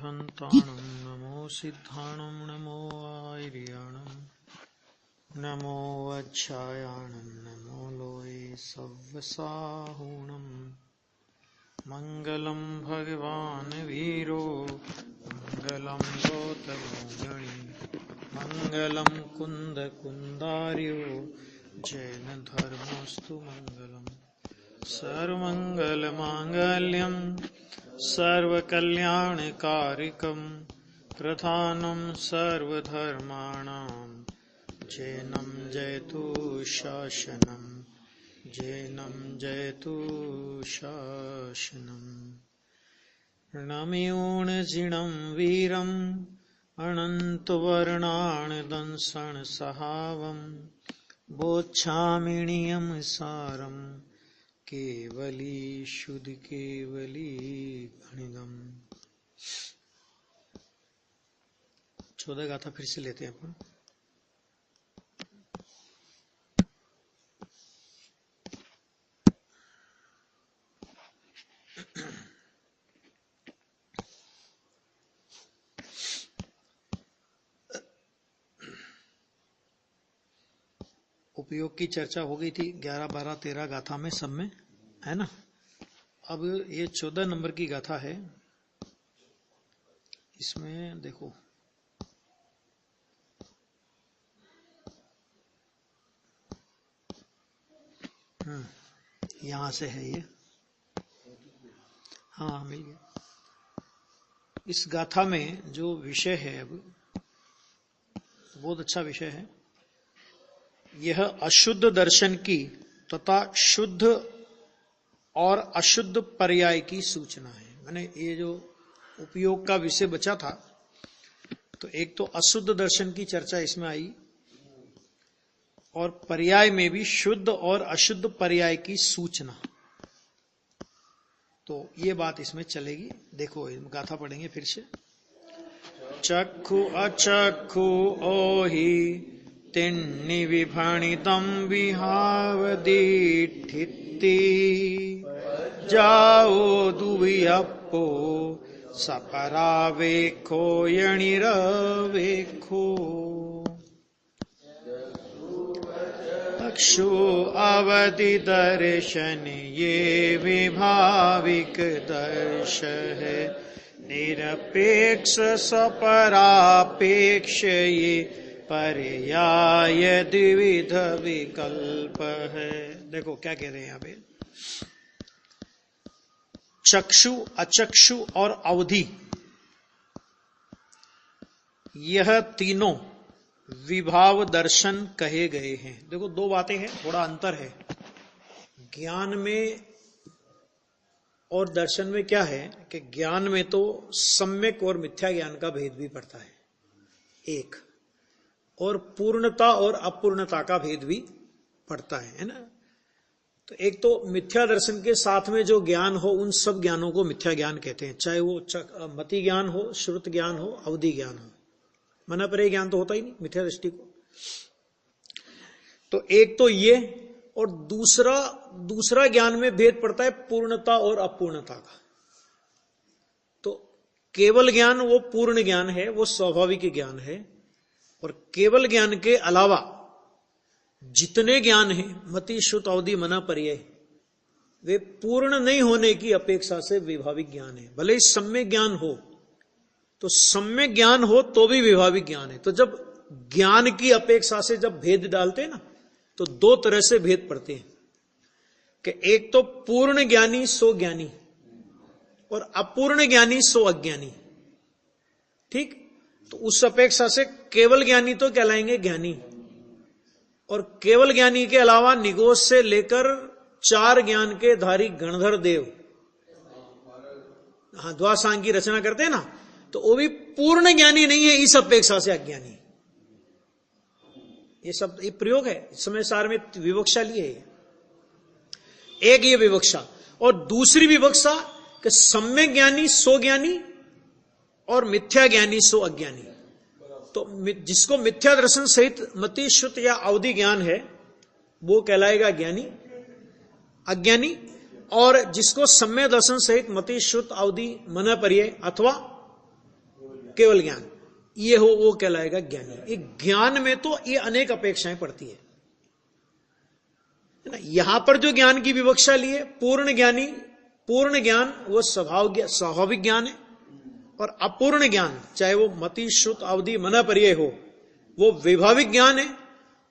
नमोऽरिहन्ताणं नमो सिद्धाणं नमो आर्याणं नमो वज्रायाणं नमो लोये सव्वसाहुणं मङ्गलं भगवान् वीरो मङ्गलं गौतमो गणी मङ्गलं कुन्दकुन्दार्यो जैनधर्मोऽस्तु मङ्गलम् सर्वमङ्गलमाङ्गल्यं सर्वकल्याणकारिकं प्रधानं सर्वधर्माणां जैनं जयतु शासनं जैनं जयतु शासनम् प्रणम्योऽजिनं वीरम् अनन्तवर्णानदंसनसहावं बोच्छामिणीयं सारम् केवली शुद्ध केवली गणिगम। 14 गाथा फिर से लेते हैं अपन। उपयोग की चर्चा हो गई थी 11, 12, 13 गाथा में, सब में, है ना। अब ये 14 नंबर की गाथा है। इसमें देखो यहां से है ये, हाँ मिल गया। इस गाथा में जो विषय है, अब बहुत अच्छा विषय है। यह अशुद्ध दर्शन की तथा शुद्ध और अशुद्ध पर्याय की सूचना है। मैंने ये जो उपयोग का विषय बचा था, तो एक तो अशुद्ध दर्शन की चर्चा इसमें आई और पर्याय में भी शुद्ध और अशुद्ध पर्याय की सूचना। तो ये बात इसमें चलेगी। देखो गाथा पढ़ेंगे फिर से। चक्षु अचक्षु ओहि तिन्नि विभणितं विहावदीठिति जाओ दुवियप्पो सपरावेखो यणिरवेखो चक्षु अवधि दर्शन ये विभाविक दर्श है निरपेक्ष सपरापेक्ष ये पर्याय द्विविध विकल्प है। देखो क्या कह रहे हैं यहाँ पे। चक्षु अचक्षु और अवधि, यह तीनों विभाव दर्शन कहे गए हैं। देखो दो बातें हैं, थोड़ा अंतर है। ज्ञान में और दर्शन में क्या है कि ज्ञान में तो सम्यक और मिथ्या ज्ञान का भेद भी पड़ता है एक, और पूर्णता और अपूर्णता का भेद भी पड़ता है ना। तो एक तो मिथ्या दर्शन के साथ में जो ज्ञान हो, उन सब ज्ञानों को मिथ्या ज्ञान कहते हैं, चाहे वो मति ज्ञान हो, श्रुत ज्ञान हो, अवधि ज्ञान हो। मना परे ज्ञान तो होता ही नहीं मिथ्या दृष्टि को। तो एक तो ये, और दूसरा ज्ञान में भेद पड़ता है पूर्णता और अपूर्णता का। तो केवल ज्ञान वो पूर्ण ज्ञान है, वो स्वाभाविक ज्ञान है। और केवल ज्ञान के अलावा जितने ज्ञान हैं, मति श्रुत अवधि मना पर्याय, वे पूर्ण नहीं होने की अपेक्षा से विभाविक ज्ञान है। भले ही सम्यक ज्ञान हो, तो सम्यक ज्ञान हो तो भी विभाविक ज्ञान है। तो जब ज्ञान की अपेक्षा से जब भेद डालते हैं ना, तो दो तरह से भेद पड़ते हैं कि एक तो पूर्ण ज्ञानी सो ज्ञानी और अपूर्ण ज्ञानी सो अज्ञानी। ठीक, तो उस अपेक्षा से केवल ज्ञानी तो कहलाएंगे ज्ञानी, और केवल ज्ञानी के अलावा निगोष से लेकर 4 ज्ञान के धारी गणधर देव, हाँ द्वासांग की रचना करते हैं ना, तो वो भी पूर्ण ज्ञानी नहीं है, इस अपेक्षा से अज्ञानी। ये सब एक प्रयोग है, इस समय सार में विवक्षा ली है। एक ये विवक्षा, और दूसरी विवक्षा कि सम्यक ज्ञानी सो ज्ञानी और मिथ्या ज्ञानी सो अज्ञानी। तो जिसको मिथ्या दर्शन सहित मति श्रुत या अवधि ज्ञान है, वो कहलाएगा ज्ञानी। अज्ञानी, और जिसको सम्य दर्शन सहित मति श्रुत अवधि मन पर्याय अथवा केवल ज्ञान, ये हो वो कहलाएगा ज्ञानी। एक ज्ञान में तो ये अनेक अपेक्षाएं पड़ती है ना। यहां पर जो ज्ञान की विवक्षा ली है, पूर्ण ज्ञानी, पूर्ण ज्ञान वो स्वाभाविक ज्ञान है, और अपूर्ण ज्ञान चाहे वो मति श्रुत अवधि मन पर्यय हो, वो विभाविक ज्ञान है।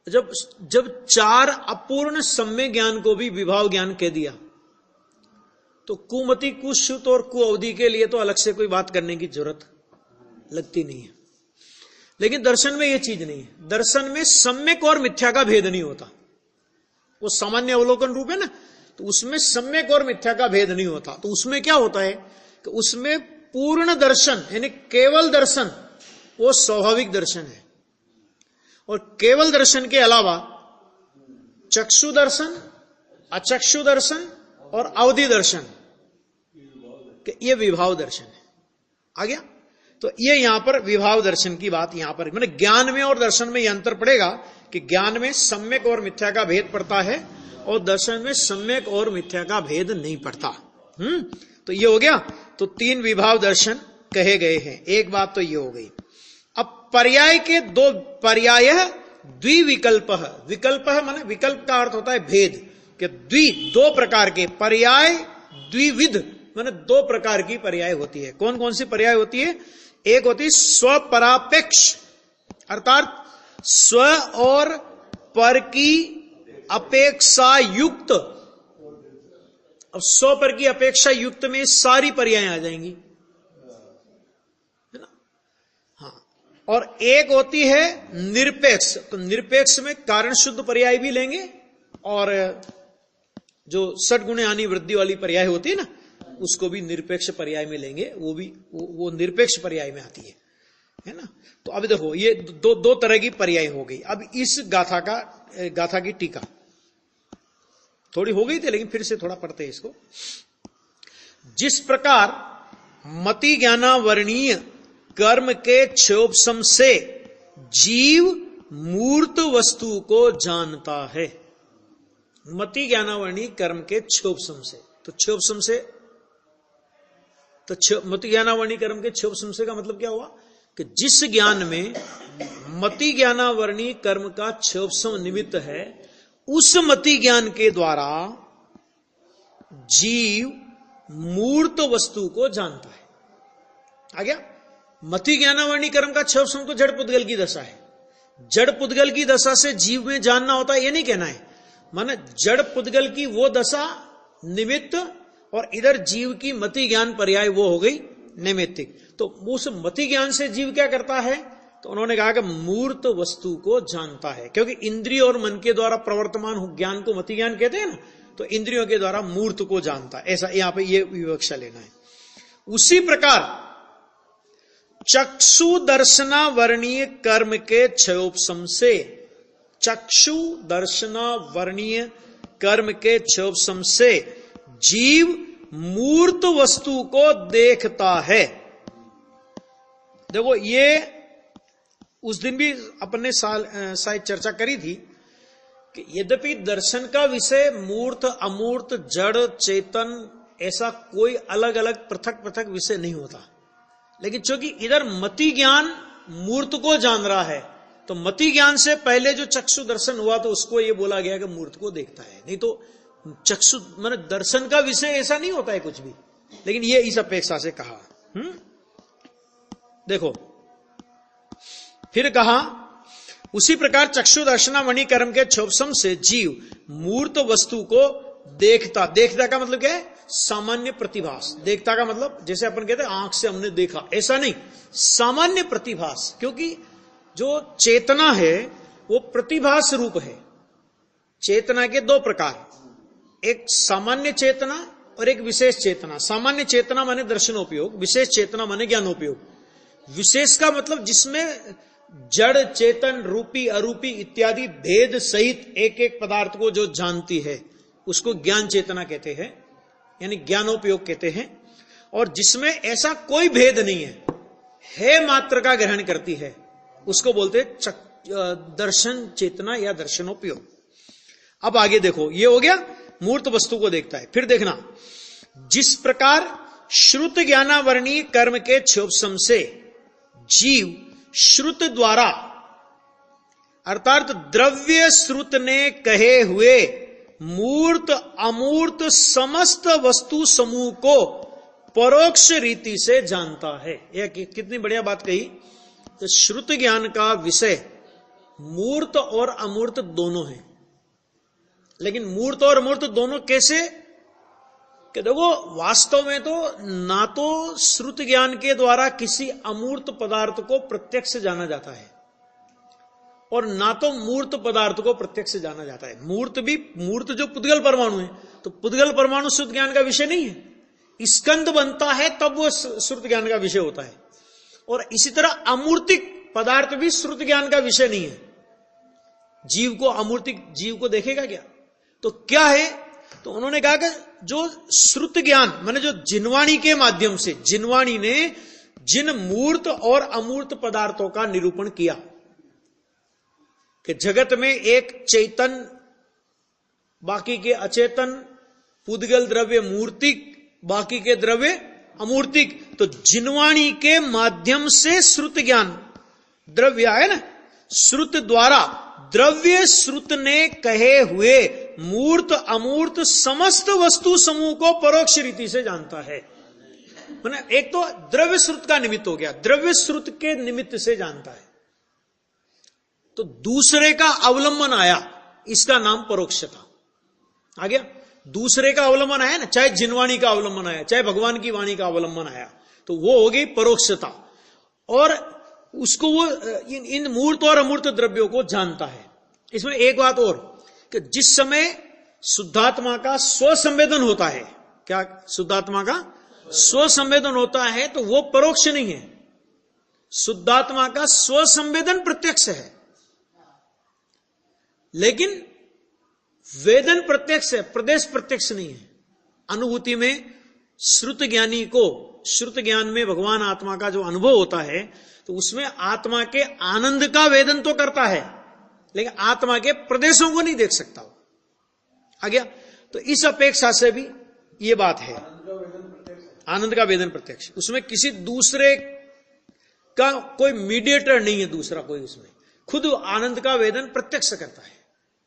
जब चार अपूर्ण सम्य ज्ञान को भी विभाव ज्ञान कह दिया, तो कुमति कुश्रुत और कुअवधि के लिए तो अलग से कोई बात करने की जरूरत लगती नहीं है। लेकिन दर्शन में यह चीज नहीं है। दर्शन में सम्यक और मिथ्या का भेद नहीं होता। वो सामान्य अवलोकन रूप है ना, तो उसमें सम्यक और मिथ्या का भेद नहीं होता। तो उसमें क्या होता है कि उसमें पूर्ण दर्शन यानी केवल दर्शन वो स्वाभाविक दर्शन है, और केवल दर्शन के अलावा चक्षु दर्शन, अचक्षु दर्शन और अवधि दर्शन, ये विभाव दर्शन है। आ गया? तो ये यहां पर विभाव दर्शन की बात यहां पर, मैंने ज्ञान में और दर्शन में यह अंतर पड़ेगा कि ज्ञान में सम्यक और मिथ्या का भेद पड़ता है, और दर्शन में सम्यक और मिथ्या का भेद नहीं पड़ता। तो ये हो गया। तो तीन विभाव दर्शन कहे गए हैं। एक बात तो ये हो गई। अब पर्याय के दो, पर्याय द्विविकल्प। विकल्प है माने, विकल्प का अर्थ होता है भेद, कि दो प्रकार के पर्याय, द्विविध माने दो प्रकार की पर्याय होती है। कौन कौन सी पर्याय होती है? एक होती है स्वपरापेक्ष, अर्थात स्व और पर की अपेक्षा युक्त। अब स्व पर की अपेक्षा युक्त में सारी पर्याय आ जाएंगी, है ना? हाँ। और एक होती है निरपेक्ष। तो निरपेक्ष में कारण शुद्ध पर्याय भी लेंगे, और जो षड्गुणे हानि वृद्धि वाली पर्याय होती है ना, उसको भी निरपेक्ष पर्याय में लेंगे। वो निरपेक्ष पर्याय में आती है ना। तो अब देखो, ये दो तरह की पर्याय हो गई। अब इस गाथा की टीका थोड़ी हो गई थी, लेकिन फिर से थोड़ा पढ़ते हैं इसको। जिस प्रकार मति ज्ञानावर्णीय कर्म के क्षोभसम से जीव मूर्त वस्तु को जानता है। मति ज्ञानावर्णीय कर्म के क्षोभसम से, तो क्षोभसम से, तो मति ज्ञानावर्णीय कर्म के क्षोभसम से का मतलब क्या हुआ कि जिस ज्ञान में मति ज्ञानावर्णीय कर्म का क्षोभसम निमित्त है, उस मति ज्ञान के द्वारा जीव मूर्त वस्तु को जानता है। आ गया? मति ज्ञानावर्णीय कर्म का क्षोभसम तो जड़ पुद्गल की दशा है। जड़ पुद्गल की दशा से जीव में जानना होता है, ये नहीं कहना है। माने जड़ पुद्गल की वो दशा निमित्त, और इधर जीव की मति ज्ञान पर्याय वो हो गई नैमित्तिक। तो उस मति ज्ञान से जीव क्या करता है? तो उन्होंने कहा कि मूर्त वस्तु को जानता है, क्योंकि इंद्रिय और मन के द्वारा प्रवर्तमान ज्ञान को मति ज्ञान कहते हैं ना, तो इंद्रियों के द्वारा मूर्त को जानता है। ऐसा यहां पे ये विवक्षा लेना है। उसी प्रकार चक्षु दर्शनावर्णीय कर्म के क्षयोपशम से, चक्षु दर्शनावर्णीय कर्म के क्षयोपशम से जीव मूर्त वस्तु को देखता है। देखो, ये उस दिन भी अपन ने शायद चर्चा करी थी कि यद्यपि दर्शन का विषय मूर्त, अमूर्त, जड़, चेतन, ऐसा कोई अलग अलग पृथक पृथक विषय नहीं होता, लेकिन चूंकि इधर मति ज्ञान मूर्त को जान रहा है, तो मति ज्ञान से पहले जो चक्षु दर्शन हुआ तो उसको ये बोला गया कि मूर्त को देखता है। नहीं तो चक्षु माने दर्शन का विषय ऐसा नहीं होता है कुछ भी, लेकिन ये इस अपेक्षा से कहा। देखो, फिर कहा उसी प्रकार चक्षु दर्शनावर्णीय कर्म के क्षोभसम से जीव मूर्त वस्तु को देखता। देखता का मतलब क्या है? सामान्य प्रतिभास। देखता का मतलब जैसे अपन कहते हैं आंख से हमने देखा, ऐसा नहीं, सामान्य प्रतिभास। क्योंकि जो चेतना है वो प्रतिभास रूप है। चेतना के दो प्रकार, एक सामान्य चेतना और एक विशेष चेतना। सामान्य चेतना माने दर्शनोपयोग, विशेष चेतना माने ज्ञानोपयोग। विशेष का मतलब जिसमें जड़ चेतन रूपी अरूपी इत्यादि भेद सहित एक एक पदार्थ को जो जानती है उसको ज्ञान चेतना कहते हैं, यानी ज्ञानोपयोग कहते हैं। और जिसमें ऐसा कोई भेद नहीं है मात्र का ग्रहण करती है, उसको बोलते दर्शन चेतना या दर्शनोपयोग। अब आगे देखो, ये हो गया मूर्त वस्तु को देखता है। फिर देखना, जिस प्रकार श्रुत ज्ञानावर्णीय कर्म के क्षोभसम से जीव श्रुत द्वारा अर्थात द्रव्य श्रुत ने कहे हुए मूर्त अमूर्त समस्त वस्तु समूह को परोक्ष रीति से जानता है। यह कितनी बढ़िया बात कही। तो श्रुत ज्ञान का विषय मूर्त और अमूर्त दोनों है, लेकिन मूर्त और अमूर्त दोनों कैसे कि देखो वास्तव में तो ना तो श्रुत ज्ञान के द्वारा किसी अमूर्त पदार्थ को प्रत्यक्ष जाना जाता है और ना तो मूर्त पदार्थ को प्रत्यक्ष जाना जाता है। मूर्त जो पुद्गल परमाणु है, तो पुद्गल परमाणु श्रुत ज्ञान का विषय नहीं है। स्कंद बनता है तब वो श्रुत ज्ञान का विषय होता है। और इसी तरह अमूर्तिक पदार्थ भी श्रुत ज्ञान का विषय नहीं है। जीव को अमूर्तिक जीव को देखेगा क्या? तो क्या है? तो उन्होंने कहा कि जो श्रुत ज्ञान माने जो जिनवाणी के माध्यम से जिनवाणी ने जिन मूर्त और अमूर्त पदार्थों का निरूपण किया कि जगत में एक चैतन बाकी के अचेतन, पुद्गल द्रव्य मूर्तिक बाकी के द्रव्य अमूर्तिक, तो जिनवाणी के माध्यम से श्रुत ज्ञान द्रव्य है ना, श्रुत द्वारा द्रव्य श्रुत ने कहे हुए मूर्त अमूर्त समस्त वस्तु समूह को परोक्ष रीति से जानता है। मैंने एक तो द्रव्य श्रुत का निमित्त हो गया, द्रव्य श्रुत के निमित्त से जानता है। तो दूसरे का अवलंबन आया, इसका नाम परोक्षता आ गया। दूसरे का अवलंबन आया ना, चाहे जिनवाणी का अवलंबन आया, चाहे भगवान की वाणी का अवलंबन आया, तो वो हो गई परोक्षता। और उसको वो इन मूर्त और अमूर्त द्रव्यों को जानता है। इसमें एक बात और कि जिस समय शुद्धात्मा का स्वसंवेदन होता है, क्या शुद्धात्मा का स्वसंवेदन होता है, तो वो परोक्ष नहीं है। शुद्धात्मा का स्वसंवेदन प्रत्यक्ष है, लेकिन वेदन प्रत्यक्ष है, प्रदेश प्रत्यक्ष नहीं है। अनुभूति में श्रुत ज्ञानी को श्रुत ज्ञान में भगवान आत्मा का जो अनुभव होता है, तो उसमें आत्मा के आनंद का वेदन तो करता है, लेकिन आत्मा के प्रदेशों को नहीं देख सकता वो। आ गया? तो इस अपेक्षा से भी ये बात है, आनंद का वेदन प्रत्यक्ष। उसमें किसी दूसरे का कोई मीडिएटर नहीं है, दूसरा कोई उसमें खुद आनंद का वेदन प्रत्यक्ष करता है।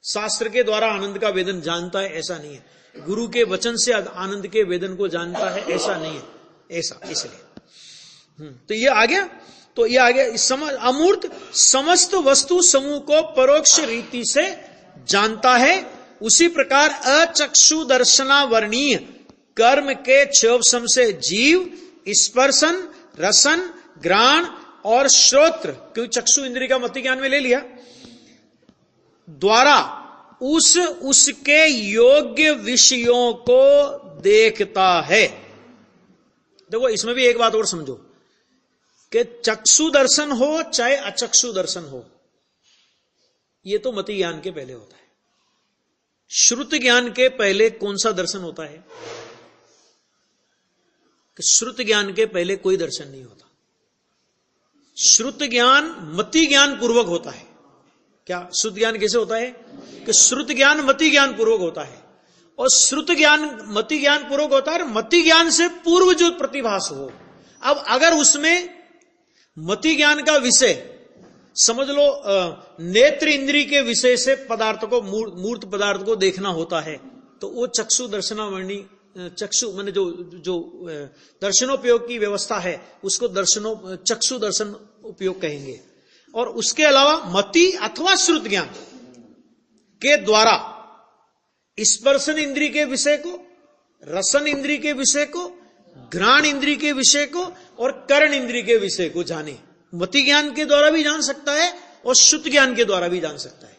शास्त्र के द्वारा आनंद का वेदन जानता है ऐसा नहीं है, गुरु के वचन से आनंद के वेदन को जानता है ऐसा नहीं है, ऐसा इसलिए। तो ये आ गया। तो ये आ गया अमूर्त समस्त वस्तु समूह को परोक्ष रीति से जानता है। उसी प्रकार अचक्षु दर्शनावर्णीय कर्म के क्षोभसम से जीव स्पर्शन रसन घ्राण और श्रोत्र, क्योंकि चक्षु इंद्रिय का मति ज्ञान में ले लिया, द्वारा उसके योग्य विषयों को देखता है। देखो इसमें भी एक बात और समझो कि चक्षु दर्शन हो चाहे अचक्षु दर्शन हो, यह तो मति ज्ञान के पहले होता है। श्रुत ज्ञान के पहले कौन सा दर्शन होता है? कि श्रुत ज्ञान के पहले कोई दर्शन नहीं होता। श्रुत ज्ञान मति ज्ञान पूर्वक होता है। क्या श्रुत ज्ञान कैसे होता है? कि श्रुत ज्ञान मति ज्ञान पूर्वक होता है, और श्रुत ज्ञान मति ज्ञान पूर्वक होता है, मति ज्ञान से पूर्व जो प्रतिभास हो। अब अगर उसमें मति ज्ञान का विषय समझ लो नेत्र इंद्रिय के विषय से पदार्थ को मूर्त पदार्थ को देखना होता है, तो वो चक्षु दर्शनावर्णी चक्षु माने जो दर्शनोपयोग की व्यवस्था है उसको चक्षु दर्शन उपयोग कहेंगे। और उसके अलावा मति अथवा श्रुत ज्ञान के द्वारा स्पर्शन इंद्रिय के विषय को, रसन इंद्रिय के विषय को, घ्राण इंद्रिय के विषय को और कर्ण इंद्रिय के विषय को जाने। मति ज्ञान के द्वारा भी जान सकता है और श्रुत ज्ञान के द्वारा भी जान सकता है।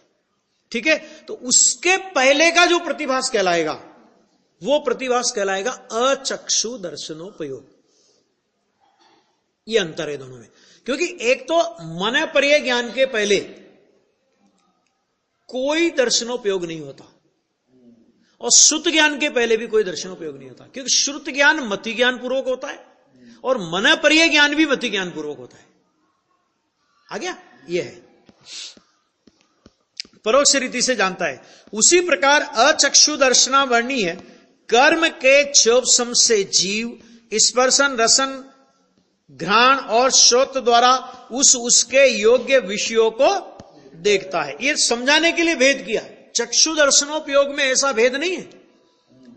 ठीक है? तो उसके पहले का जो प्रतिभास कहलाएगा वो प्रतिभास कहलाएगा अचक्षु दर्शनोपयोग। ये अंतर है दोनों में, क्योंकि एक तो मन पर्य ज्ञान के पहले कोई दर्शनोपयोग नहीं होता और श्रुत ज्ञान के पहले भी कोई दर्शनोपयोग नहीं होता, क्योंकि श्रुत ज्ञान मति ज्ञान पूर्वक होता है और मन पर्य ज्ञान भी मति ज्ञान पूर्वक होता है। आ गया? यह है परोक्ष रीति से जानता है। उसी प्रकार अचक्षु दर्शनावर्णीय कर्म के क्षोभसम से जीव स्पर्शन रसन घ्राण और श्रोत्र द्वारा उसके योग्य विषयों को देखता है। ये समझाने के लिए भेद किया। चक्षु दर्शनोपयोग में ऐसा भेद नहीं है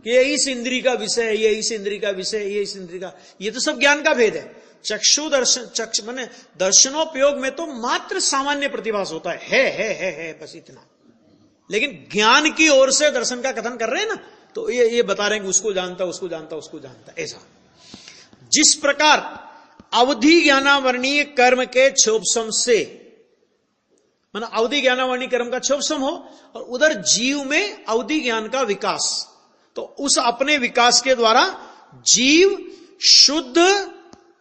कि ये इस इंद्रिय का विषय है, ये इस इंद्रिय का विषय है, ये इस इंद्रिय का, ये तो सब ज्ञान का भेद है। चक्षु दर्शन माने दर्शनोपयोग में तो मात्र सामान्य प्रतिभास होता है बस इतना। लेकिन ज्ञान की ओर से दर्शन का कथन कर रहे हैं ना, तो ये बता रहे हैं कि उसको जानता, उसको जानता, उसको जानता, ऐसा। जिस प्रकार अवधि ज्ञानावर्णीय कर्म के क्षोभसम से, माना अवधि ज्ञानावर्णीय कर्म का क्षोभसम हो और उधर जीव में अवधि ज्ञान का विकास, तो उस अपने विकास के द्वारा जीव शुद्ध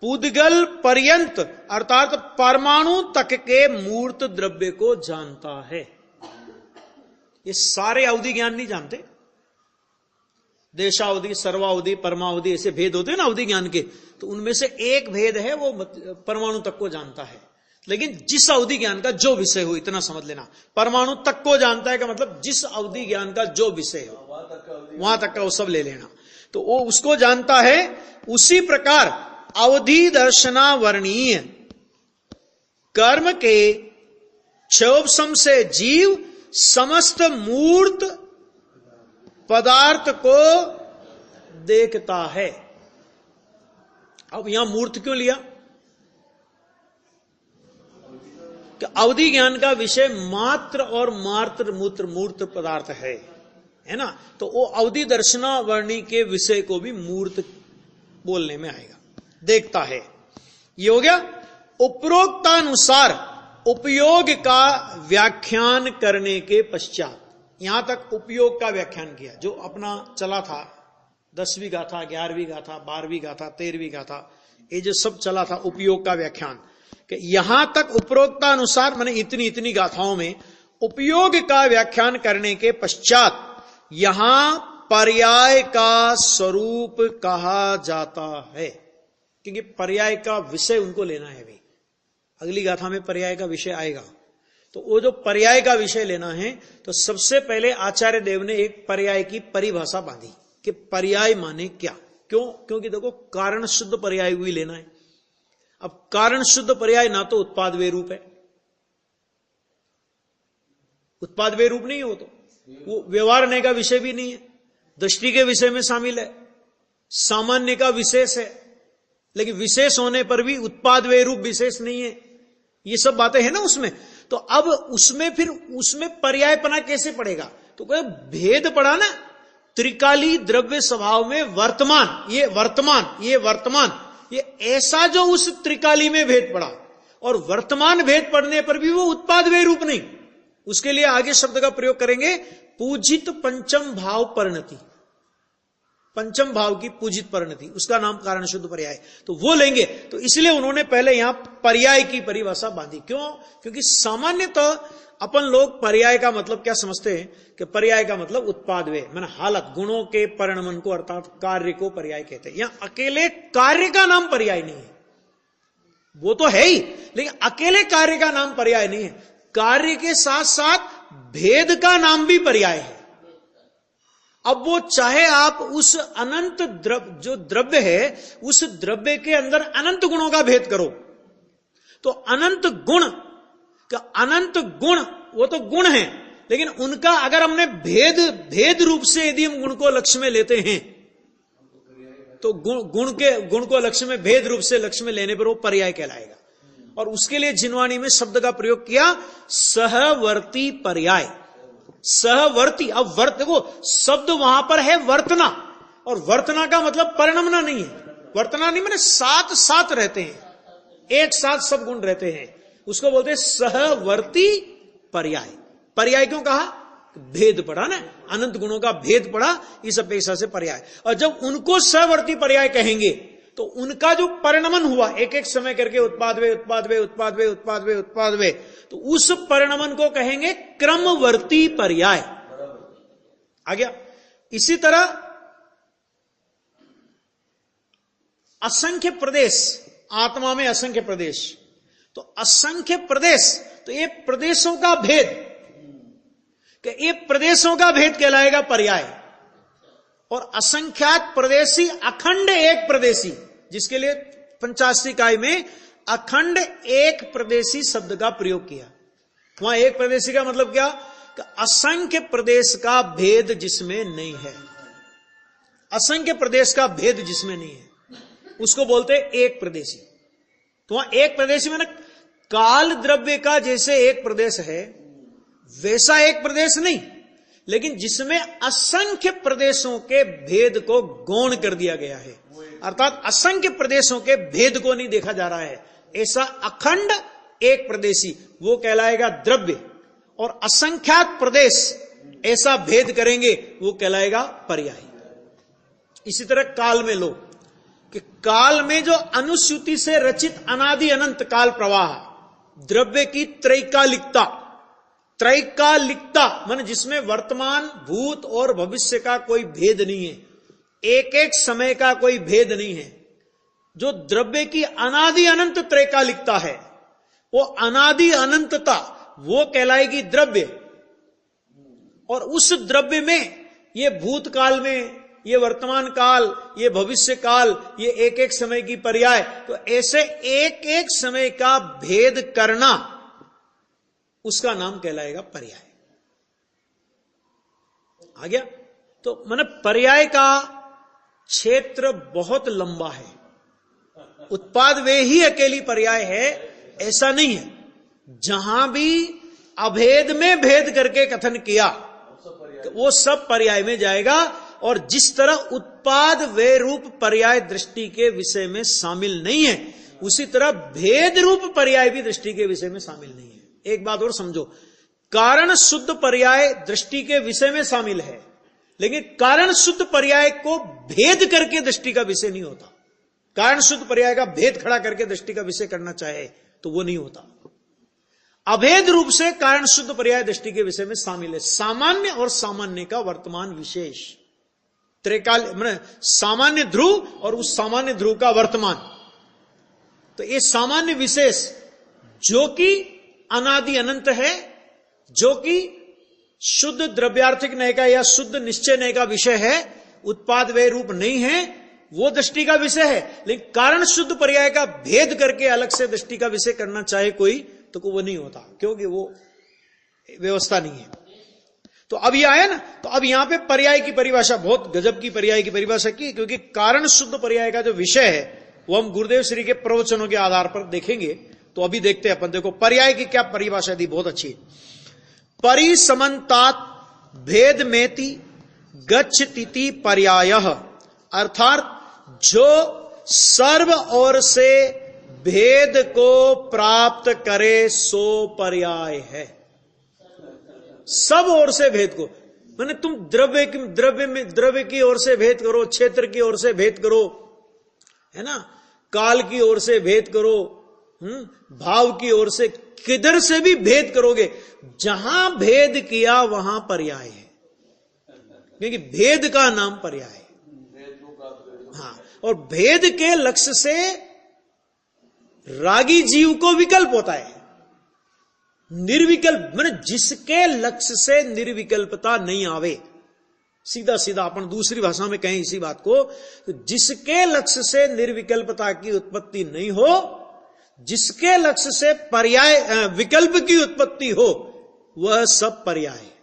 पुद्गल पर्यंत अर्थात परमाणु तक के मूर्त द्रव्य को जानता है। ये सारे अवधि ज्ञान नहीं जानते। देशावधि, सर्वावधि, परमावधि ऐसे भेद होते हैं ना अवधि ज्ञान के, तो उनमें से एक भेद है वो परमाणु तक को जानता है। लेकिन जिस अवधि ज्ञान का जो विषय हो, इतना समझ लेना, परमाणु तक को जानता है का मतलब जिस अवधि ज्ञान का जो विषय हो वहां तक का वो सब ले लेना, तो वो उसको जानता है। उसी प्रकार अवधि दर्शनावर्णीय कर्म के क्षोभसम से जीव समस्त मूर्त पदार्थ को देखता है। अब यहां मूर्त क्यों लिया? कि अवधि ज्ञान का विषय मात्र और मात्र मूर्त पदार्थ है ना, तो वो अवधि दर्शनावर्णी के विषय को भी मूर्त बोलने में आएगा, देखता है। ये हो गया उपरोक्तानुसार उपयोग का व्याख्यान करने के पश्चात। यहां तक उपयोग का व्याख्यान किया, जो अपना चला था 10वीं गाथा, 11वीं गाथा, 12वीं गाथा, 13वीं गाथा, ये जो सब चला था उपयोग का व्याख्यान, कि यहां तक उपरोक्तानुसार माने इतनी इतनी गाथाओं में उपयोग का व्याख्यान करने के पश्चात यहां पर्याय का स्वरूप कहा जाता है। क्योंकि पर्याय का विषय उनको लेना है भी, अगली गाथा में पर्याय का विषय आएगा। तो वो जो पर्याय का विषय लेना है, तो सबसे पहले आचार्य देव ने एक पर्याय की परिभाषा बांधी कि पर्याय माने क्या। क्यों? क्योंकि देखो कारण शुद्ध पर्याय भी लेना है। अब कारण शुद्ध पर्याय ना तो उत्पाद वे रूप है, उत्पाद वे रूप नहीं हो, तो वो व्यवहारने का विषय भी नहीं है, दृष्टि के विषय में शामिल है, सामान्य का विशेष है, लेकिन विशेष होने पर भी उत्पाद वे रूप विशेष नहीं है। ये सब बातें हैं ना उसमें। तो अब उसमें फिर उसमें पर्यायपना कैसे पड़ेगा? तो कोई भेद पड़ा ना, त्रिकाली द्रव्य स्वभाव में वर्तमान, ये ऐसा जो उस त्रिकाली में भेद पड़ा, और वर्तमान भेद पड़ने पर भी वो उत्पाद वे रूप नहीं। उसके लिए आगे शब्द का प्रयोग करेंगे पूजित पंचम भाव परिणति, पंचम भाव की पूजित परिणति, उसका नाम कारण शुद्ध पर्याय, तो वो लेंगे। तो इसलिए उन्होंने पहले यहां पर्याय की परिभाषा बांधी। क्यों? क्योंकि सामान्यतः अपन लोग पर्याय का मतलब क्या समझते हैं कि पर्याय का मतलब उत्पाद वे, माने हालत, गुणों के परिणमन को अर्थात कार्य को पर्याय कहते हैं। यहां अकेले कार्य का नाम पर्याय नहीं है, वो तो है ही, लेकिन अकेले कार्य का नाम पर्याय नहीं है। कार्य के साथ साथ भेद का नाम भी पर्याय है। अब वो चाहे आप उस अनंत जो द्रव्य है, उस द्रव्य के अंदर अनंत गुणों का भेद करो, तो अनंत गुण वो तो गुण हैं, लेकिन उनका अगर हमने भेद रूप से यदि हम गुण को लक्ष्य में लेते हैं, तो गुण को लक्ष्य में भेद रूप से लक्ष्य में लेने पर वो पर्याय कहलाएगा। और उसके लिए जिनवाणी में शब्द का प्रयोग किया सहवर्ती पर्याय, सहवर्ती। अब देखो शब्द वहां पर है वर्तना, और वर्तना का मतलब परिणमना नहीं है, वर्तना नहीं माने साथ साथ रहते हैं, एक साथ सब गुण रहते हैं, उसको बोलते हैं सहवर्ती पर्याय। पर्याय क्यों कहा? भेद पड़ा ना, अनंत गुणों का भेद पड़ा, इस अपेक्षा से पर्याय। और जब उनको सहवर्ती पर्याय कहेंगे तो उनका जो परिणमन हुआ एक एक समय करके उत्पाद वे, तो उस परिणमन को कहेंगे क्रमवर्ती पर्याय। आ गया? इसी तरह असंख्य प्रदेश, आत्मा में असंख्य प्रदेश, तो असंख्य प्रदेश, तो ये प्रदेशों का भेद, कि ये प्रदेशों का भेद कहलाएगा पर्याय। और असंख्यात प्रदेशी अखंड एक प्रदेशी, जिसके लिए 85 इकाई में अखंड एक प्रदेशी शब्द का प्रयोग किया। वहां एक प्रदेशी का मतलब क्या? कि असंख्य प्रदेश का भेद जिसमें नहीं है, असंख्य प्रदेश का भेद जिसमें नहीं है, उसको बोलते हैं एक प्रदेशी। तो वहां एक प्रदेशी मैंने काल द्रव्य का जैसे एक प्रदेश है वैसा एक प्रदेश नहीं, लेकिन जिसमें असंख्य प्रदेशों के भेद को गौण कर दिया गया है, अर्थात असंख्य प्रदेशों के भेद को नहीं देखा जा रहा है, ऐसा अखंड एक प्रदेशी वो कहलाएगा द्रव्य, और असंख्यात प्रदेश ऐसा भेद करेंगे वो कहलाएगा पर्याय। इसी तरह काल में लो कि काल में जो अनुश्रुति से रचित अनादि अनंत काल प्रवाह, द्रव्य की त्रैकालिकता, त्रैकालिकता माने जिसमें वर्तमान भूत और भविष्य का कोई भेद नहीं है, एक एक समय का कोई भेद नहीं है, जो द्रव्य की अनादि अनंत त्रैकालिकता है, वो अनादि अनंतता वो कहलाएगी द्रव्य। और उस द्रव्य में ये भूतकाल में, ये वर्तमान काल, ये भविष्य काल, ये एक एक समय की पर्याय, तो ऐसे एक एक समय का भेद करना उसका नाम कहलाएगा पर्याय। आ गया? तो माने पर्याय का क्षेत्र बहुत लंबा है। उत्पाद वे ही अकेली पर्याय है ऐसा नहीं है, जहां भी अभेद में भेद करके कथन किया तो वो सब पर्याय में जाएगा। और जिस तरह उत्पाद वे रूप पर्याय दृष्टि के विषय में शामिल नहीं है, उसी तरह भेद रूप पर्याय भी दृष्टि के विषय में शामिल नहीं है। एक बात और समझो, कारण शुद्ध पर्याय दृष्टि के विषय में शामिल है, लेकिन कारण शुद्ध पर्याय को भेद करके दृष्टि का विषय नहीं होता। कारण शुद्ध पर्याय का भेद खड़ा करके दृष्टि का विषय करना चाहे तो वो नहीं होता। अभेद रूप से कारण शुद्ध पर्याय दृष्टि के विषय में शामिल है। सामान्य और सामान्य का वर्तमान विशेष, त्रिकाल माने सामान्य ध्रुव और उस सामान्य ध्रुव का वर्तमान, तो ये सामान्य विशेष जो कि अनादि अनंत है, जो कि शुद्ध द्रव्यार्थिक नय का या शुद्ध निश्चय नय का विषय है, उत्पाद वे रूप नहीं है, वो दृष्टि का विषय है। लेकिन कारण शुद्ध पर्याय का भेद करके अलग से दृष्टि का विषय करना चाहे कोई तो वो नहीं होता, क्योंकि वो व्यवस्था नहीं है। तो अब ये आया ना, तो अब यहां पे पर्याय की परिभाषा बहुत गजब की पर्याय की परिभाषा की, क्योंकि कारण शुद्ध पर्याय का जो विषय है वो हम गुरुदेव श्री के प्रवचनों के आधार पर देखेंगे। तो अभी देखते हैं अपन, देखो पर्याय की क्या परिभाषा दी, बहुत अच्छी। परिसमन्तात भेद मेति गच्छतीति पर्यायः, अर्थात जो सर्व ओर से भेद को प्राप्त करे सो पर्याय है। सब ओर से भेद को, माने तुम द्रव्य की ओर से भेद करो, क्षेत्र की ओर से भेद करो, है ना, काल की ओर से भेद करो, भाव की ओर से, किधर से भी भेद करोगे, जहां भेद किया वहां पर्याय है, क्योंकि भेद का नाम पर्याय है। हाँ, और भेद के लक्ष्य से रागी जीव को विकल्प होता है। निर्विकल्प माने जिसके लक्ष्य से निर्विकल्पता नहीं आवे, सीधा सीधा अपन दूसरी भाषा में कहें इसी बात को, तो जिसके लक्ष्य से निर्विकल्पता की उत्पत्ति नहीं हो, जिसके लक्ष्य से पर्याय विकल्प की उत्पत्ति हो, वह सब पर्याय है।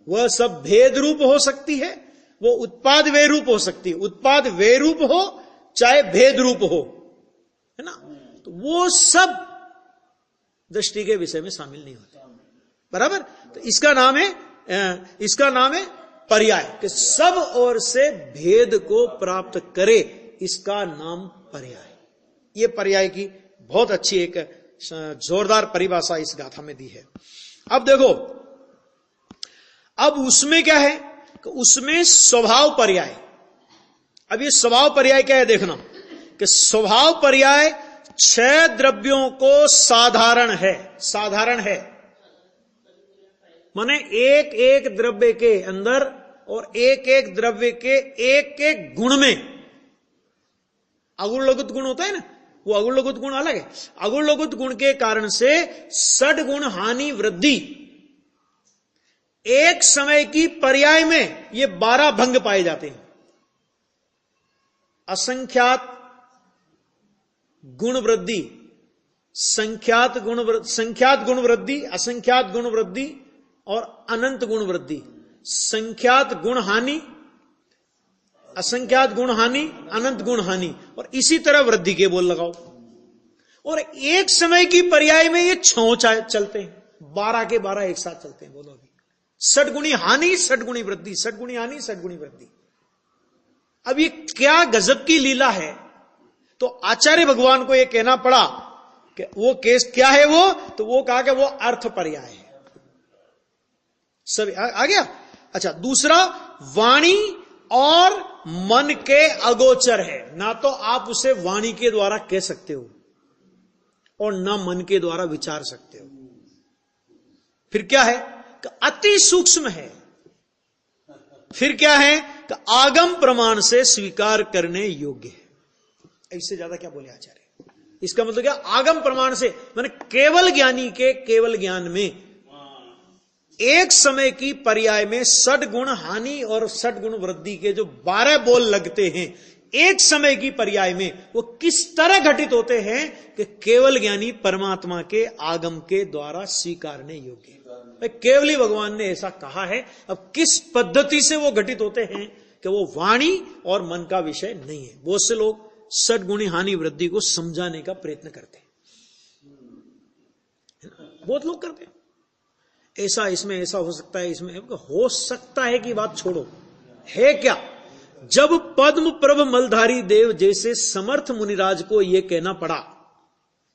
वह सब भेद रूप हो सकती है, वो उत्पाद वे रूप हो सकती है, उत्पाद वे रूप हो चाहे भेद रूप हो, है ना, तो वो सब दृष्टि के विषय में शामिल नहीं होते, बराबर। तो इसका नाम है पर्याय, कि सब ओर से भेद को प्राप्त करे, इसका नाम पर्याय। ये पर्याय की बहुत अच्छी एक जोरदार परिभाषा इस गाथा में दी है। अब देखो, अब उसमें क्या है कि उसमें स्वभाव पर्याय। अब ये स्वभाव पर्याय क्या है देखना, कि स्वभाव पर्याय 6 द्रव्यों को साधारण है, माने एक एक द्रव्य के अंदर और एक एक द्रव्य के एक एक गुण में, अगुण लघुत गुण होता है ना, वो अगुण लघुत गुण अलग है। अगुण लघुत गुण के कारण से षड गुण हानि वृद्धि, एक समय की पर्याय में ये 12 भंग पाए जाते हैं। असंख्यात गुण वृद्धि, संख्यात गुण वृद्धि, असंख्यात गुण वृद्धि और अनंत गुण वृद्धि। संख्यात गुण हानि, असंख्यात गुण हानि, अनंत गुण हानि, और इसी तरह वृद्धि के बोल लगाओ। और एक समय की पर्याय में ये 6 चलते हैं, 12 के 12 एक साथ चलते हैं। बोलो अभी, षटगुणी हानि, षटगुणी वृद्धि, षटगुणी हानि, षटगुणी वृद्धि। अब ये क्या गजब की लीला है। तो आचार्य भगवान को ये कहना पड़ा कि वो केस क्या है वो, तो वो कहा कि वो अर्थ पर्याय है। सब आ गया। अच्छा, दूसरा, वाणी और मन के अगोचर है। ना तो आप उसे वाणी के द्वारा कह सकते हो और ना मन के द्वारा विचार सकते हो। फिर क्या है कि अति सूक्ष्म है। फिर क्या है कि आगम प्रमाण से स्वीकार करने योग्य है। इससे ज्यादा क्या बोले आचार्य। इसका मतलब क्या, आगम प्रमाण से माने केवल ज्ञानी के केवल ज्ञान में एक समय की पर्याय में षटगुण हानि और षटगुण वृद्धि के जो 12 बोल लगते हैं एक समय की पर्याय में, वो किस तरह घटित होते हैं कि केवल ज्ञानी परमात्मा के आगम के द्वारा स्वीकारने योग्य है। केवली भगवान ने ऐसा कहा है। अब किस पद्धति से वो घटित होते हैं कि वो वाणी और मन का विषय नहीं है। बहुत से लोग षटगुणी हानि वृद्धि को समझाने का प्रयत्न करते हैं, बहुत लोग करते हैं। ऐसा इसमें ऐसा हो सकता है, इसमें हो सकता है कि बात छोड़ो, है क्या। जब पद्म प्रभ मलधारी देव जैसे समर्थ मुनिराज को यह कहना पड़ा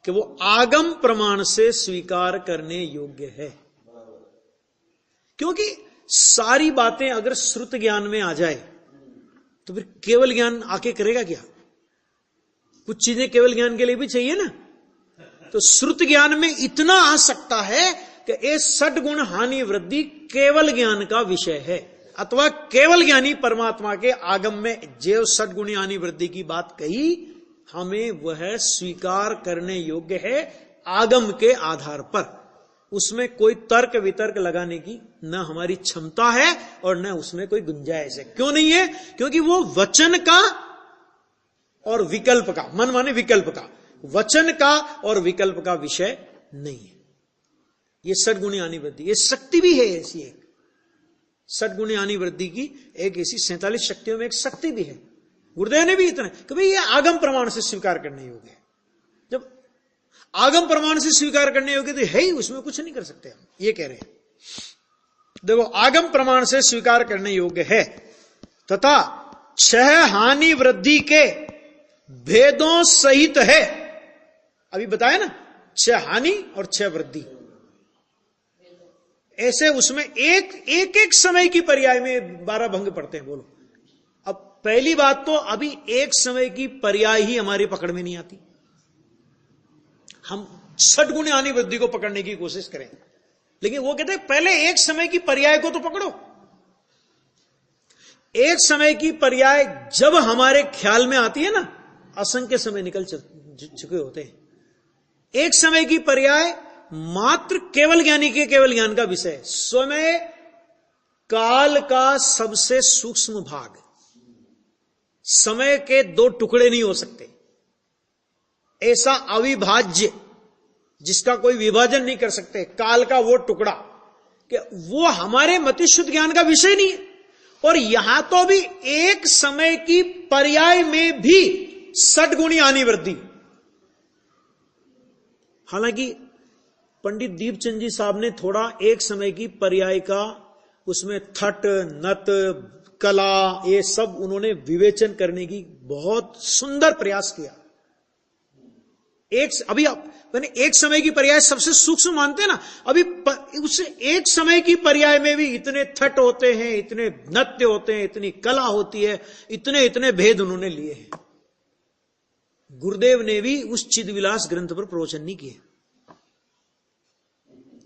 कि वो आगम प्रमाण से स्वीकार करने योग्य है, क्योंकि सारी बातें अगर श्रुत ज्ञान में आ जाए तो फिर केवल ज्ञान आके करेगा क्या। कुछ चीजें केवल ज्ञान के लिए भी चाहिए ना। तो श्रुत ज्ञान में इतना आ सकता है कि ये षटगुण हानि वृद्धि केवल ज्ञान का विषय है, अथवा केवल ज्ञानी परमात्मा के आगम में जो षटगुणी हानि वृद्धि की बात कही, हमें वह स्वीकार करने योग्य है आगम के आधार पर। उसमें कोई तर्क वितर्क लगाने की न हमारी क्षमता है और न उसमें कोई गुंजाइश है। क्यों नहीं है? क्योंकि वो वचन का और विकल्प का, मन माने विकल्प का, वचन का और विकल्प का विषय नहीं है। ये षटगुणी हानि वृद्धि, ये शक्ति भी है ऐसी एक षटगुणी हानि वृद्धि की एक ऐसी 47 शक्तियों में एक शक्ति भी है। गुरुदेव ने भी इतना कि भाई ये आगम प्रमाण से स्वीकार करने योग्य है। जब आगम प्रमाण से स्वीकार करने योग्य तो है ही, उसमें कुछ नहीं कर सकते हम, ये कह रहे हैं। देखो, आगम प्रमाण से स्वीकार करने योग्य है तथा 6 हानि वृद्धि के भेदों सहित है। अभी बताया ना, 6 हानि और 6 वृद्धि, ऐसे उसमें एक समय की पर्याय में 12 भंग पड़ते हैं। बोलो, अब पहली बात तो अभी एक समय की पर्याय ही हमारी पकड़ में नहीं आती। हम षटगुणी हानि वृद्धि को पकड़ने की कोशिश करें, लेकिन वो कहते हैं पहले एक समय की पर्याय को तो पकड़ो। एक समय की पर्याय जब हमारे ख्याल में आती है ना, असंख्य समय निकल चुके होते हैं। एक समय की पर्याय मात्र केवल ज्ञानी के केवल ज्ञान का विषय। समय काल का सबसे सूक्ष्म भाग, समय के 2 टुकड़े नहीं हो सकते। ऐसा अविभाज्य जिसका कोई विभाजन नहीं कर सकते, काल का वो टुकड़ा, कि वो हमारे मतिशुद्ध ज्ञान का विषय नहीं है। और यहां तो भी एक समय की पर्याय में भी षटगुणी हानि वृद्धि। हालांकि पंडित दीपचंद जी साहब ने थोड़ा एक समय की पर्याय का उसमें थट नत कला ये सब उन्होंने विवेचन करने की बहुत सुंदर प्रयास किया। अभी मैंने एक समय की पर्याय सबसे सूक्ष्म मानते हैं ना, अभी उस एक समय की पर्याय में भी इतने थट होते हैं, इतने नत्य होते हैं, इतनी कला होती है, इतने भेद उन्होंने लिए हैं। गुरुदेव ने भी उस चिदविलास ग्रंथ पर प्रवचन नहीं किए।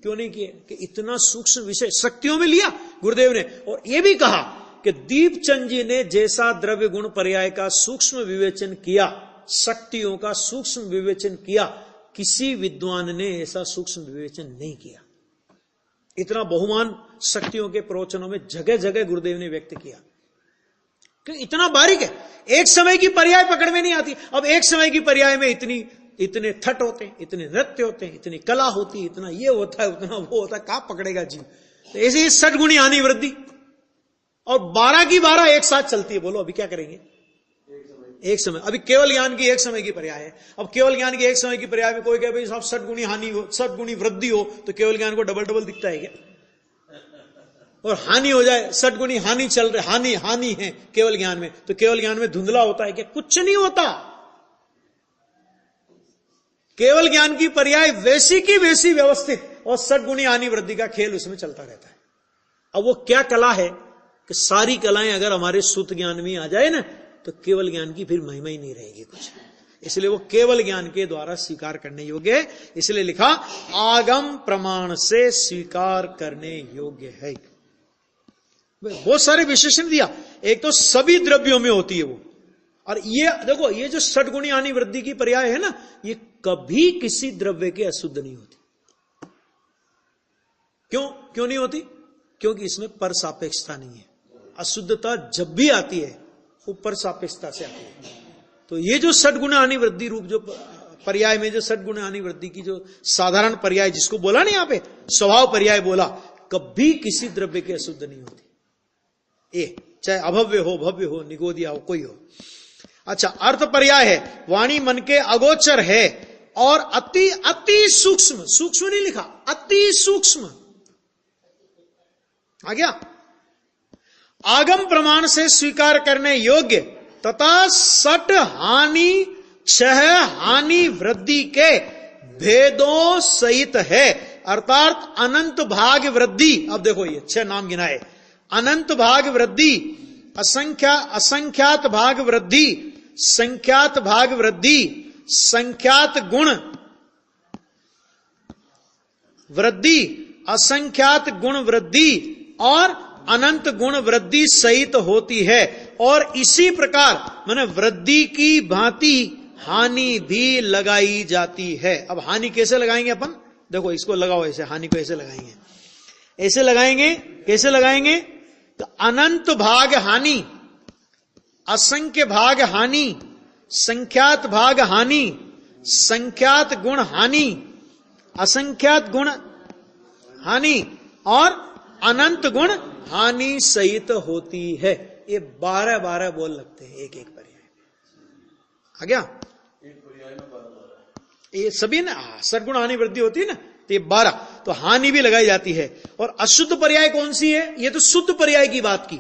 क्यों नहीं किए? कि इतना सूक्ष्म विषय शक्तियों में लिया गुरुदेव ने, और यह भी कहा कि दीपचंद जी ने जैसा द्रव्य गुण पर्याय का सूक्ष्म विवेचन किया, शक्तियों का सूक्ष्म विवेचन किया, किसी विद्वान ने ऐसा सूक्ष्म विवेचन नहीं किया। इतना बहुमान शक्तियों के प्रवचनों में जगह जगह गुरुदेव ने व्यक्त किया, क्योंकि इतना बारीक है। एक समय की पर्याय पकड़ में नहीं आती। अब एक समय की पर्याय में इतनी इतने थट होते हैं, इतने नृत्य होते हैं, इतनी कला होती है, इतना ये होता है, उतना वो होता है, कहां पकड़ेगा जीव। तो ऐसे ही 60 गुणी हानि वृद्धि और 12 की 12 एक साथ चलती है। बोलो अभी क्या करेंगे? एक समय। अभी केवल ज्ञान की एक समय की पर्याय है। अब केवल ज्ञान की एक समय की पर्याय में कोई कहे भाई साहब 60 गुणी हानि हो, 60 गुणी वृद्धि हो, तो केवल ज्ञान को डबल डबल दिखता है क्या? और हानि हो जाए, 60 गुणी हानि चल रही, हानि है केवल ज्ञान में, तो केवल ज्ञान में धुंधला होता है क्या? कुछ नहीं होता। केवल ज्ञान की पर्याय वैसी की वैसी व्यवस्थित, और 60 गुणी हानि वृद्धि का खेल उसमें चलता रहता है। अब वो क्या कला है कि सारी कलाएं अगर हमारे शुद्ध ज्ञान में आ जाए ना, तो केवल ज्ञान की फिर महिमा ही नहीं रहेगी कुछ। इसलिए वो केवल ज्ञान के द्वारा स्वीकार करने योग्य है। इसलिए लिखा आगम प्रमाण से स्वीकार करने योग्य है। बहुत सारे विशेषण दिया। एक तो सभी द्रव्यों में होती है वो, और ये देखो ये जो 60 गुणी हानि वृद्धि की पर्याय है ना, ये कभी किसी द्रव्य के अशुद्ध नहीं होती। क्यों नहीं होती? क्योंकि इसमें पर सापेक्षता नहीं है। अशुद्धता जब भी आती है वो पर सापेक्षता से आती है। तो ये जो 60 गुना हानि वृद्धि रूप जो पर्याय में जो 60 गुना हानि वृद्धि की जो साधारण पर्याय जिसको बोला नहीं, यहां पे स्वभाव पर्याय बोला, कभी किसी द्रव्य के अशुद्ध नहीं होती। चाहे अभव्य हो, भव्य हो, निगोदिया हो, कोई हो। अच्छा, अर्थ पर्याय है वाणी मन के अगोचर है और अति अति सूक्ष्म, सूक्ष्म नहीं लिखा, अति सूक्ष्म आ गया। आगम प्रमाण से स्वीकार करने योग्य तथा 60 हानि 6 हानि वृद्धि के भेदों सहित है, अर्थात अनंत भाग वृद्धि। अब देखो ये 6 नाम गिनाए, अनंत भाग वृद्धि, असंख्यात भाग वृद्धि, संख्यात भाग वृद्धि, संख्यात गुण वृद्धि, असंख्यात गुण वृद्धि और अनंत गुण वृद्धि सहित होती है। और इसी प्रकार माने वृद्धि की भांति हानि भी लगाई जाती है। अब हानि कैसे लगाएंगे अपन? देखो इसको लगाओ ऐसे, हानि को ऐसे लगाएंगे, ऐसे लगाएंगे। कैसे लगाएंगे? तो अनंत भाग हानि, असंख्य भाग हानि, संख्यात भाग हानि, संख्यात गुण हानि, असंख्यात गुण हानि और अनंत गुण हानि सहित होती है। ये 12 बोल लगते हैं एक एक पर्याय। आ गया? एक पर्याय में 12 ये सभी ना 60 गुण हानि वृद्धि होती है ना, तो ये 12 तो हानि भी लगाई जाती है। और अशुद्ध पर्याय कौन सी है? ये तो शुद्ध पर्याय की बात की,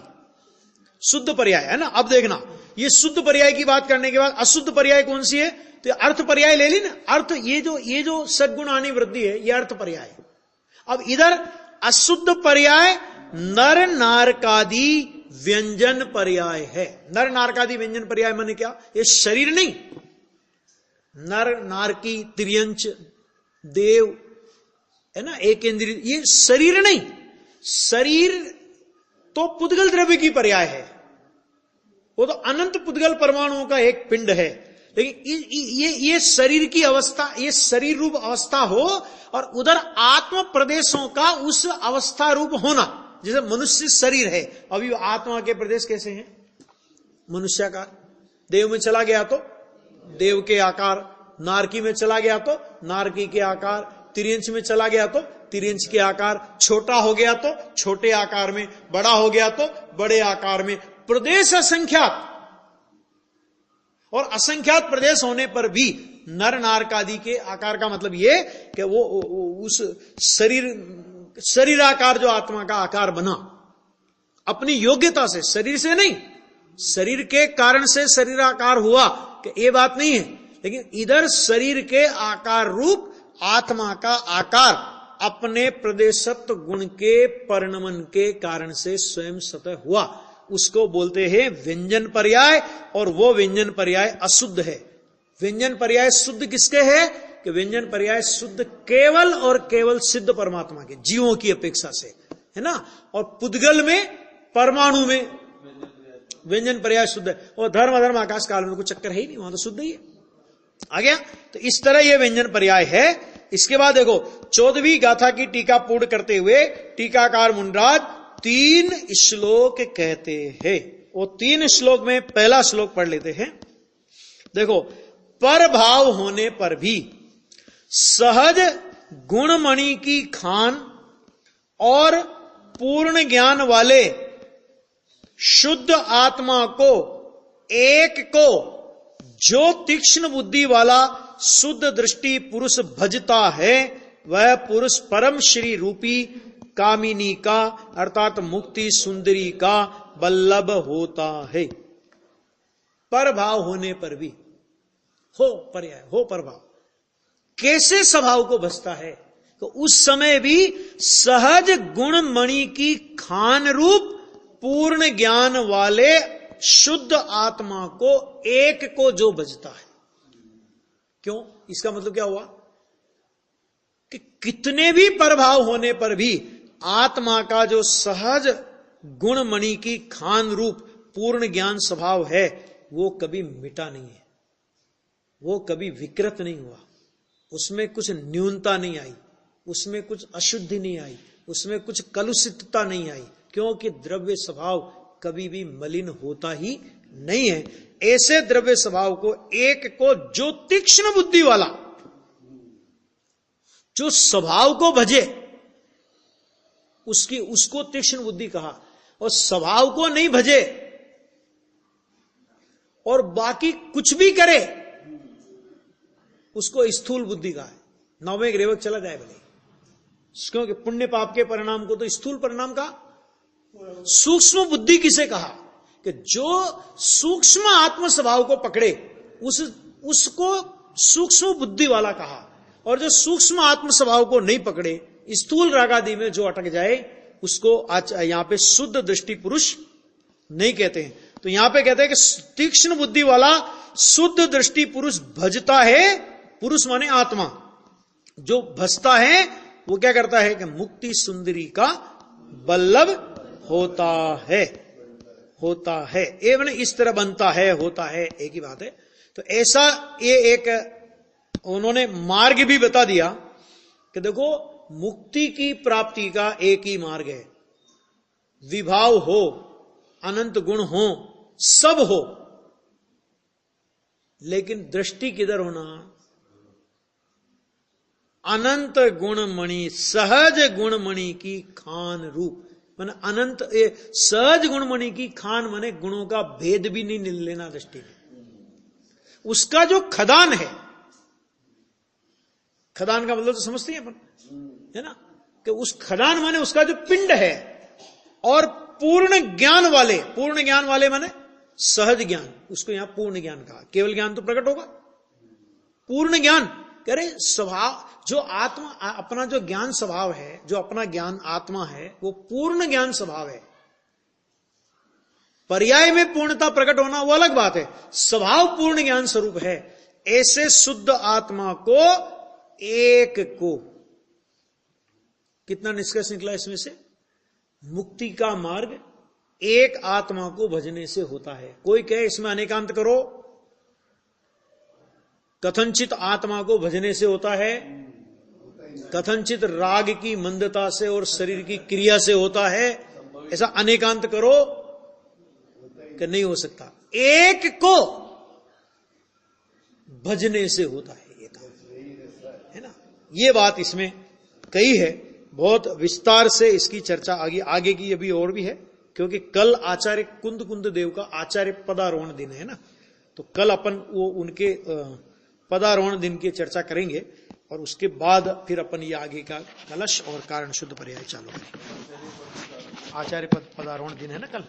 शुद्ध पर्याय है ना। अब देखना, ये शुद्ध पर्याय की बात करने के बाद अशुद्ध पर्याय कौन सी है? तो अर्थ पर्याय ले ली ना। अर्थ ये जो 60 गुण हानि वृद्धि है, ये अर्थ पर्याय है। अब इधर अशुद्ध पर्याय नर नारकादि व्यंजन पर्याय है। नर नारकादि व्यंजन पर्याय माने क्या? ये शरीर नहीं, नर नारकी त्रियंच देव है ना, एक इंद्रिय, ये शरीर नहीं। शरीर तो पुद्गल द्रव्य की पर्याय है, वो तो अनंत पुद्गल परमाणुओं का एक पिंड है। लेकिन ये शरीर की अवस्था, ये शरीर रूप अवस्था हो और उधर आत्म प्रदेशों का उस अवस्था रूप होना। जैसे मनुष्य शरीर है, अभी आत्मा के प्रदेश कैसे हैं? मनुष्याकार। देव में चला गया तो देव के आकार, नारकी में चला गया तो नारकी के आकार, तिर्यंच में चला गया तो तिर्यंच के आकार, छोटा हो गया तो छोटे आकार में, बड़ा हो गया तो बड़े आकार में। प्रदेश असंख्यात, और असंख्यात प्रदेश होने पर भी नर नारकादि के आकार का मतलब ये कि वो उस शरीराकार जो आत्मा का आकार बना अपनी योग्यता से, शरीर से नहीं, शरीर के कारण से शरीराकार हुआ कि ये बात नहीं है। लेकिन इधर शरीर के आकार रूप आत्मा का आकार अपने प्रदेशत्व गुण के परिणमन के कारण से स्वयं स्वतः हुआ, उसको बोलते हैं व्यंजन पर्याय। और वो व्यंजन पर्याय अशुद्ध है। व्यंजन पर्याय शुद्ध किसके है? कि व्यंजन पर्याय शुद्ध केवल और केवल सिद्ध परमात्मा के, जीवों की अपेक्षा से, है ना। और पुद्गल में, परमाणु में व्यंजन पर्याय शुद्ध है। और धर्म अधर्म आकाश काल में कोई चक्कर है ही नहीं, वहां तो शुद्ध ही है। आ गया? तो इस तरह यह व्यंजन पर्याय है। इसके बाद देखो 14वीं गाथा की टीका पूर्ण करते हुए टीकाकार मुंडराज 3 श्लोक कहते हैं। वो 3 श्लोक में पहला श्लोक पढ़ लेते हैं। देखो, पर भाव होने पर भी सहज गुणमणि की खान और पूर्ण ज्ञान वाले शुद्ध आत्मा को, एक को जो तीक्ष्ण बुद्धि वाला शुद्ध दृष्टि पुरुष भजता है, वह पुरुष परम श्री रूपी कामिनी का अर्थात मुक्ति सुंदरी का बल्लभ होता है। परभाव होने पर भी, हो पर्याय, हो प्रभाव, कैसे स्वभाव को भजता है? तो उस समय भी सहज गुण मणि की खान रूप पूर्ण ज्ञान वाले शुद्ध आत्मा को, एक को जो भजता है। क्यों? इसका मतलब क्या हुआ कि कितने भी प्रभाव होने पर भी आत्मा का जो सहज गुणमणि की खान रूप पूर्ण ज्ञान स्वभाव है, वो कभी मिटा नहीं है, वो कभी विकृत नहीं हुआ, उसमें कुछ न्यूनता नहीं आई, उसमें कुछ अशुद्धि नहीं आई, उसमें कुछ कलुषितता नहीं आई, क्योंकि द्रव्य स्वभाव कभी भी मलिन होता ही नहीं है। ऐसे द्रव्य स्वभाव को, एक को जो तीक्ष्ण बुद्धि वाला, जो स्वभाव को भजे, उसको तीक्ष्ण बुद्धि कहा, और स्वभाव को नहीं भजे और बाकी कुछ भी करे, उसको स्थूल बुद्धि कहा है। नौवें रेवक चला जाए भले, क्योंकि पुण्य पाप के परिणाम को तो स्थूल परिणाम कहा। सूक्ष्म बुद्धि किसे कहा? कि जो सूक्ष्म आत्म स्वभाव को पकड़े, उसको सूक्ष्म बुद्धि वाला कहा, और जो सूक्ष्म आत्म स्वभाव को नहीं पकड़े, स्थूल रागादि में जो अटक जाए, उसको आज यहां पे शुद्ध दृष्टि पुरुष नहीं कहते हैं। तो यहां पे कहते हैं कि तीक्ष्ण बुद्धि वाला शुद्ध दृष्टि पुरुष भजता है, पुरुष माने आत्मा, जो भजता है वो क्या करता है कि मुक्ति सुंदरी का बल्लभ होता है, होता है, एवं इस तरह बनता है, होता है, एक ही बात है। तो ऐसा ये एक उन्होंने मार्ग भी बता दिया कि देखो मुक्ति की प्राप्ति का एक ही मार्ग है, विभाव हो, अनंत गुण हो, सब हो, लेकिन दृष्टि किधर होना? अनंत गुणमणि, सहज गुणमणि की खान रूप, माने अनंत सहज गुणमणि की खान माने गुणों का भेद भी नहीं लेना दृष्टि में। उसका जो खदान है, खदान का मतलब तो समझते हैं अपन, है ना, कि उस खदान माने उसका जो पिंड है, और पूर्ण ज्ञान वाले, पूर्ण ज्ञान वाले माने सहज ज्ञान, उसको यहां पूर्ण ज्ञान कहा। केवल ज्ञान तो प्रकट होगा, पूर्ण ज्ञान कह रहे स्वभाव, जो आत्मा अपना जो ज्ञान स्वभाव है, जो अपना ज्ञान आत्मा है, वो पूर्ण ज्ञान स्वभाव है। पर्याय में पूर्णता प्रकट होना वो अलग बात है, स्वभाव पूर्ण ज्ञान स्वरूप है। ऐसे शुद्ध आत्मा को, एक को, कितना निष्कर्ष निकला इसमें से? मुक्ति का मार्ग एक आत्मा को भजने से होता है। कोई कहे इसमें अनेकांत करो, कथनचित आत्मा को भजने से होता है, कथनचित राग की मंदता से और शरीर की क्रिया से होता है, ऐसा अनेकांत करो कि नहीं हो सकता, एक को भजने से होता है, ये काम है ना। ये बात इसमें कही है, बहुत विस्तार से इसकी चर्चा आगे की अभी और भी है, क्योंकि कल आचार्य कुंद देव का आचार्य पदारोहण दिन है ना, तो कल अपन वो उनके पदारोहण दिन की चर्चा करेंगे, और उसके बाद फिर अपन ये आगे का कलश और कारण शुद्ध पर्याय चालू करेंगे। आचार्य पदारोहण दिन है ना कल।